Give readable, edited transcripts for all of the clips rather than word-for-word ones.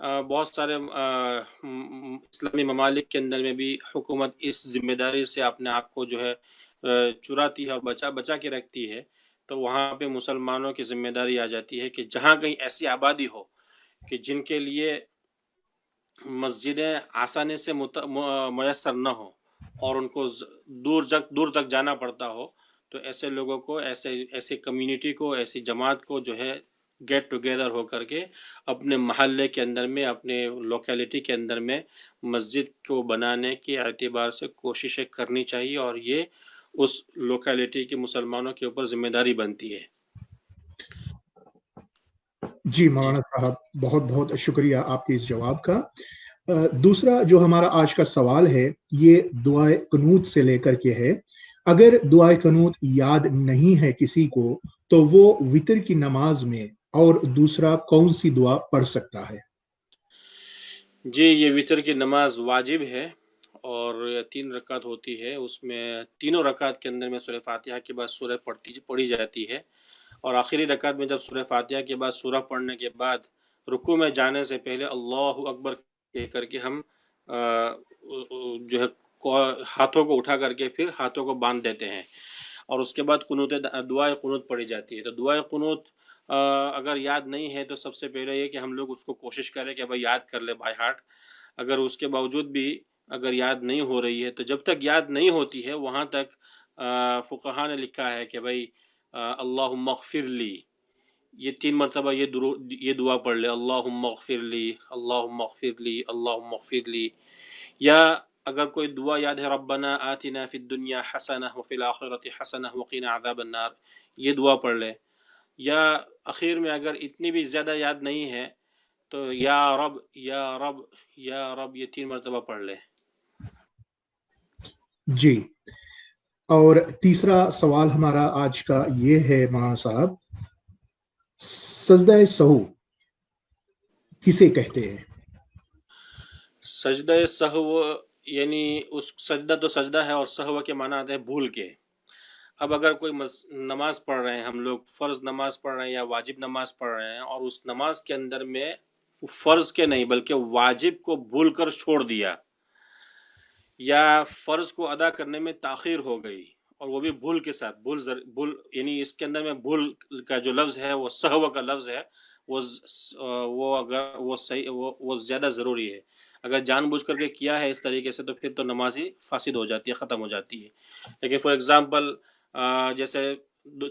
بہت سارے اسلامی ممالک کے اندر میں بھی حکومت اس ذمہ داری سے اپنے آپ کو جو ہے چراتی ہے اور بچا کے رکھتی ہے. تو وہاں پہ مسلمانوں کی ذمہ داری آ جاتی ہے کہ جہاں کہیں ایسی آبادی ہو کہ جن کے لیے مسجدیں آسانی سے میسر نہ ہو اور ان کو دور تک جانا پڑتا ہو، تو ایسے لوگوں کو، ایسے کمیونٹی کو، ایسی جماعت کو جو ہے گیٹ ٹوگیدر ہو کر کے اپنے محلے کے اندر میں، اپنے لوکیلٹی کے اندر میں مسجد کو بنانے کے اعتبار سے کوششیں کرنی چاہیے، اور یہ اس لوکیلٹی کے مسلمانوں کے اوپر ذمہ داری بنتی ہے. جی جی مولانا صاحب، بہت بہت شکریہ آپ کے اس جواب کا. دوسرا جو ہمارا آج کا سوال ہے یہ دعائے قنوت سے لے کر کے ہے. اگر دعائے قنوت یاد نہیں ہے کسی کو تو وہ وتر کی نماز میں اور دوسرا کون سی دعا پڑھ سکتا ہے؟ جی، یہ وتر کی نماز واجب ہے اور 3 رکعت ہوتی ہے. اس میں تینوں رکعت کے اندر میں سورہ فاتحہ کے بعد سورہ پڑھی جاتی ہے، اور آخری رکعت میں جب سورہ فاتحہ کے بعد سورہ پڑھنے کے بعد رکوع میں جانے سے پہلے اللہ اکبر کہہ کر کے ہم جو ہے ہاتھوں کو اٹھا کر کے پھر ہاتھوں کو باندھ دیتے ہیں، اور اس کے بعد دعائے قنوت پڑھی جاتی ہے. تو دعائے قنوت اگر یاد نہیں ہے تو سب سے پہلے یہ کہ ہم لوگ اس کو کوشش کریں کہ بھائی یاد کر لے بائی ہارٹ. اگر اس کے باوجود بھی اگر یاد نہیں ہو رہی ہے تو جب تک یاد نہیں ہوتی ہے وہاں تک فقہا نے لکھا ہے کہ بھائی اللہم اغفر لی، یہ 3 مرتبہ یہ دعا پڑھ لے، اللہم اغفر لی، اللہم اغفر لی، اللہم اغفر لی. یا اگر کوئی دعا یاد ہے ربنا آتنا فی الدنیا حسنہ وفی الآخرۃ حسنہ وقنا عذاب النار، یہ دعا پڑھ لے. یا اخیر میں اگر اتنی بھی زیادہ یاد نہیں ہے تو یا رب یا رب یا رب یہ 3 مرتبہ پڑھ لے. جی، اور تیسرا سوال ہمارا آج کا یہ ہے مولانا صاحب، سجدہ سہو کسے کہتے ہیں؟ سجدہ سہو یعنی اس سجدہ تو سجدہ ہے، اور سہو کے معنی آتے ہیں بھول کے. اب اگر کوئی نماز پڑھ رہے ہیں، ہم لوگ فرض نماز پڑھ رہے ہیں یا واجب نماز پڑھ رہے ہیں، اور اس نماز کے اندر میں فرض کے نہیں بلکہ واجب کو بھول کر چھوڑ دیا، یا فرض کو ادا کرنے میں تاخیر ہو گئی، اور وہ بھی بھول کے ساتھ، بھول یعنی اس کے اندر میں بھول کا جو لفظ ہے وہ سہو کا لفظ ہے، وہ اگر وہ صحیح وہ زیادہ ضروری ہے. اگر جان بوجھ کر کے کیا ہے اس طریقے سے تو پھر تو نماز ہی فاسد ہو جاتی ہے، ختم ہو جاتی ہے. لیکن فار ایگزامپل جیسے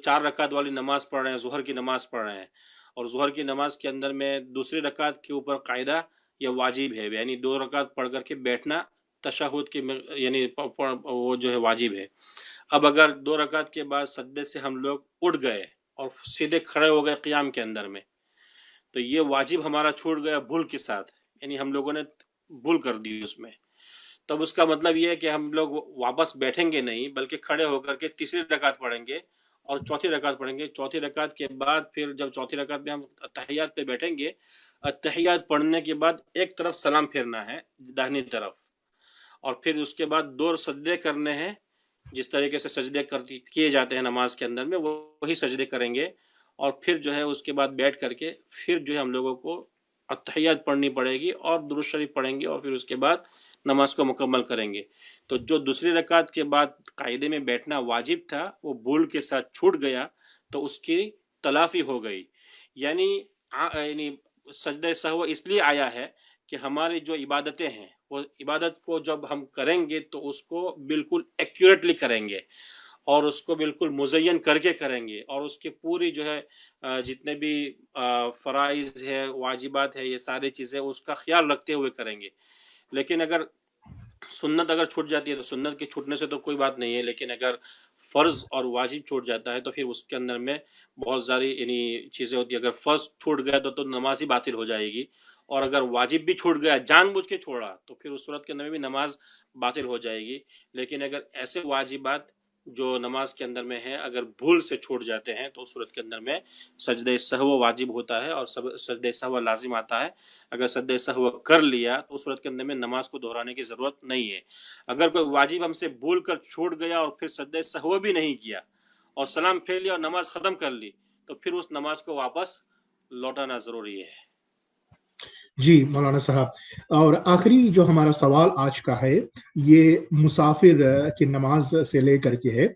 4 رکعت والی نماز پڑھ رہے ہیں، ظہر کی نماز پڑھ رہے ہیں، اور ظہر کی نماز کے اندر میں دوسری رکعت کے اوپر قاعدہ یہ واجب ہے، یعنی 2 رکعت پڑھ کر کے بیٹھنا تشہد کی یعنی وہ جو ہے واجب ہے. اب اگر 2 رکعت کے بعد سجدے سے ہم لوگ اٹھ گئے اور سیدھے کھڑے ہو گئے قیام کے اندر میں، تو یہ واجب ہمارا چھوٹ گیا بھول کے ساتھ، یعنی ہم لوگوں نے بھول کر دی اس میں. تب اس کا مطلب یہ ہے کہ ہم لوگ واپس بیٹھیں گے نہیں بلکہ کھڑے ہو کر کے تیسری رکعت پڑھیں گے اور چوتھی رکعت پڑھیں گے. چوتھی رکعت کے بعد پھر جب چوتھی رکعت میں ہم تحیات پہ بیٹھیں گے، تحیات پڑھنے کے بعد ایک طرف سلام پھیرنا ہے داہنی طرف، اور پھر اس کے بعد 2 سجدے کرنے ہیں. جس طریقے سے سجدے کیے جاتے ہیں نماز کے اندر میں وہی سجدے کریں گے، اور پھر جو ہے اس کے بعد بیٹھ کر کے پھر جو ہے ہم لوگوں کو التحیات پڑھنی پڑے گی اور درود شریف پڑھیں گے، اور پھر اس کے بعد نماز کو مکمل کریں گے. تو جو دوسری رکعت کے بعد قاعدے میں بیٹھنا واجب تھا وہ بھول کے ساتھ چھوٹ گیا، تو اس کی تلافی ہو گئی. یعنی سجدہ سہو اس لیے آیا ہے کہ ہماری جو عبادتیں ہیں وہ عبادت کو جب ہم کریں گے تو اس کو بالکل ایکوریٹلی کریں گے، اور اس کو بالکل مزین کر کے کریں گے، اور اس کی پوری جو ہے جتنے بھی فرائض ہے، واجبات ہے، یہ ساری چیزیں اس کا خیال رکھتے ہوئے کریں گے. لیکن اگر سنت اگر چھوٹ جاتی ہے تو سنت کے چھوٹنے سے تو کوئی بات نہیں ہے، لیکن اگر فرض اور واجب چھوٹ جاتا ہے تو پھر اس کے اندر میں بہت ساری یعنی چیزیں ہوتی ہیں. اگر فرض چھوٹ گیا تو نماز ہی باطل ہو جائے گی، اور اگر واجب بھی چھوٹ گیا جان بوجھ کے چھوڑا تو پھر اس صورت کے اندر میں بھی نماز باطل ہو جائے گی. لیکن اگر ایسے واجبات جو نماز کے اندر میں ہیں اگر بھول سے چھوٹ جاتے ہیں تو اس صورت کے اندر میں سجدہ سہو واجب ہوتا ہے اور سجدہ سہو لازم آتا ہے. اگر سجدہ سہو کر لیا تو اس صورت کے اندر میں نماز کو دہرانے کی ضرورت نہیں ہے. اگر کوئی واجب ہم سے بھول کر چھوٹ گیا اور پھر سجدہ سہو بھی نہیں کیا اور سلام پھیر لیا اور نماز ختم کر لی تو پھر اس نماز کو واپس لوٹانا ضروری ہے. جی مولانا صاحب، اور آخری جو ہمارا سوال آج کا ہے یہ مسافر کی نماز سے لے کر کے ہے۔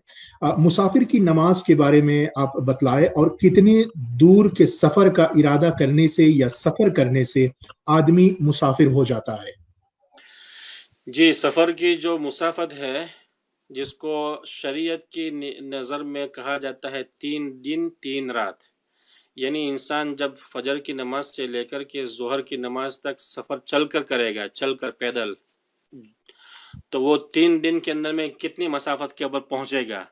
مسافر کی نماز کے بارے میں آپ بتلائے، اور کتنے دور کے سفر کا ارادہ کرنے سے یا سفر کرنے سے آدمی مسافر ہو جاتا ہے؟ جی، سفر کی جو مسافت ہے، جس کو شریعت کی نظر میں کہا جاتا ہے 3 دن 3 رات، یعنی انسان جب فجر کی نماز سے لے کر کے ظہر کی نماز تک سفر چل کر کرے گا، چل کر پیدل، تو وہ 3 دن کے اندر میں کتنی مسافت کے اوپر پہنچے گا،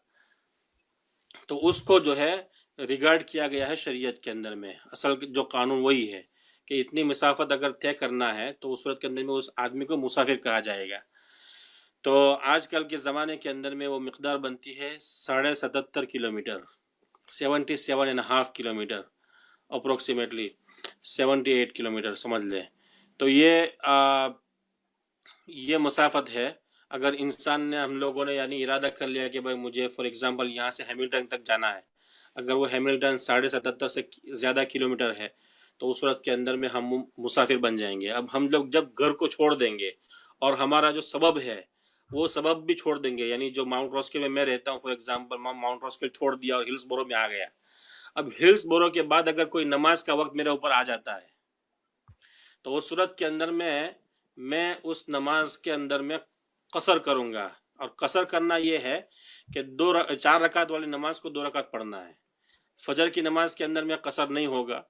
تو اس کو جو ہے ریگارڈ کیا گیا ہے شریعت کے اندر میں۔ اصل جو قانون وہی ہے کہ اتنی مسافت اگر طے کرنا ہے تو اس صورت کے اندر میں اس آدمی کو مسافر کہا جائے گا۔ تو آج کل کے زمانے کے اندر میں وہ مقدار بنتی ہے 77.5 کلومیٹر، 77.5 کلومیٹر، اپروکسیمیٹلی 78 کلومیٹر سمجھ لیں۔ تو یہ مسافت ہے۔ اگر انسان نے، ہم لوگوں نے یعنی ارادہ کر لیا کہ بھائی مجھے فار ایگزامپل یہاں سے ہیملٹن تک جانا ہے، اگر وہ ہیملٹن 77.5 سے زیادہ کلومیٹر ہے تو اس صورت کے اندر میں ہم مسافر بن جائیں گے۔ اب ہم لوگ جب گھر کو چھوڑ دیں گے اور ہمارا جو سبب ہے وہ سبب بھی چھوڑ دیں گے، یعنی جو ماؤنٹ روسکل میں رہتا ہوں فار ایگزامپل، میں ماؤنٹ روسکل چھوڑ دیا اور ہلس بورو میں آ گیا۔ اب ہلس بورو کے بعد اگر کوئی نماز کا وقت میرے اوپر آ جاتا ہے تو اس صورت کے اندر میں اس نماز کے اندر میں قصر کروں گا، اور قصر کرنا یہ ہے کہ 4 رکعت والی نماز کو 2 رکعت پڑھنا ہے۔ فجر کی نماز کے اندر میں قصر نہیں ہوگا،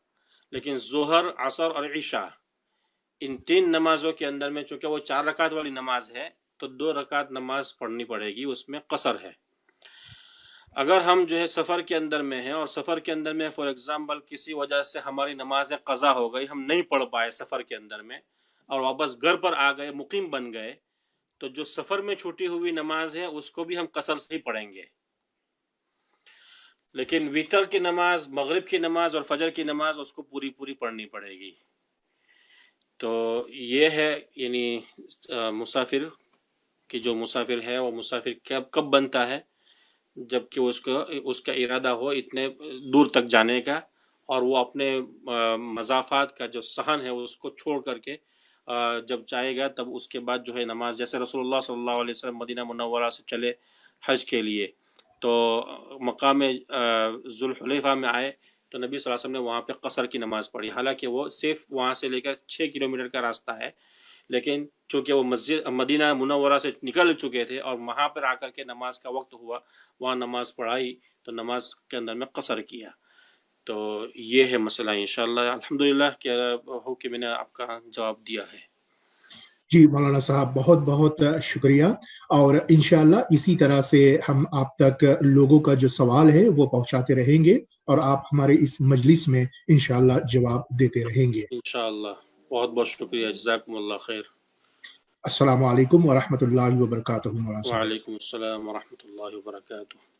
لیکن ظہر، عصر اور عشاء، ان 3 نمازوں کے اندر میں چونکہ وہ 4 رکعت والی نماز ہے تو 2 رکعت نماز پڑھنی پڑے گی، اس میں قصر ہے۔ اگر ہم جو ہے سفر کے اندر میں ہیں اور سفر کے اندر میں فار ایگزامپل کسی وجہ سے ہماری نمازیں قضا ہو گئی، ہم نہیں پڑھ پائے سفر کے اندر میں اور واپس گھر پر آ گئے، مقیم بن گئے، تو جو سفر میں چھوٹی ہوئی نماز ہے اس کو بھی ہم قصر سے ہی پڑھیں گے، لیکن وتر کی نماز، مغرب کی نماز اور فجر کی نماز اس کو پوری پڑھنی پڑے گی۔ تو یہ ہے یعنی مسافر کی جو مسافر ہے وہ مسافر کب بنتا ہے؟ جب کہ اس کا ارادہ ہو اتنے دور تک جانے کا، اور وہ اپنے مضافات کا جو صحن ہے اس کو چھوڑ کر کے جب جائے گا، تب اس کے بعد جو ہے نماز، جیسے رسول اللہ صلی اللہ علیہ وسلم مدینہ منورہ سے چلے حج کے لیے تو مقام ذوالحلیفہ میں آئے تو نبی صلی اللہ علیہ وسلم نے وہاں پہ قصر کی نماز پڑھی، حالانکہ وہ صرف وہاں سے لے کر 6 کلومیٹر کا راستہ ہے، لیکن چونکہ وہ مسجد مدینہ منورہ سے نکل چکے تھے اور وہاں پر آ کر کے نماز کا وقت ہوا، وہاں نماز پڑھائی تو نماز کے اندر میں قصر کیا۔ تو یہ ہے مسئلہ انشاءاللہ۔ الحمدللہ کہ میں نے آپ کا جواب دیا ہے۔ جی مولانا صاحب، بہت بہت شکریہ، اور انشاءاللہ اسی طرح سے ہم آپ تک لوگوں کا جو سوال ہے وہ پہنچاتے رہیں گے، اور آپ ہمارے اس مجلس میں انشاءاللہ جواب دیتے رہیں گے۔ انشاءاللہ، بہت بہت شکریہ، جزاکم اللہ خیر۔ السلام علیکم ورحمۃ اللہ وبرکاتہ مولانا صاحب۔ وعلیکم السلام ورحمۃ اللہ وبرکاتہ۔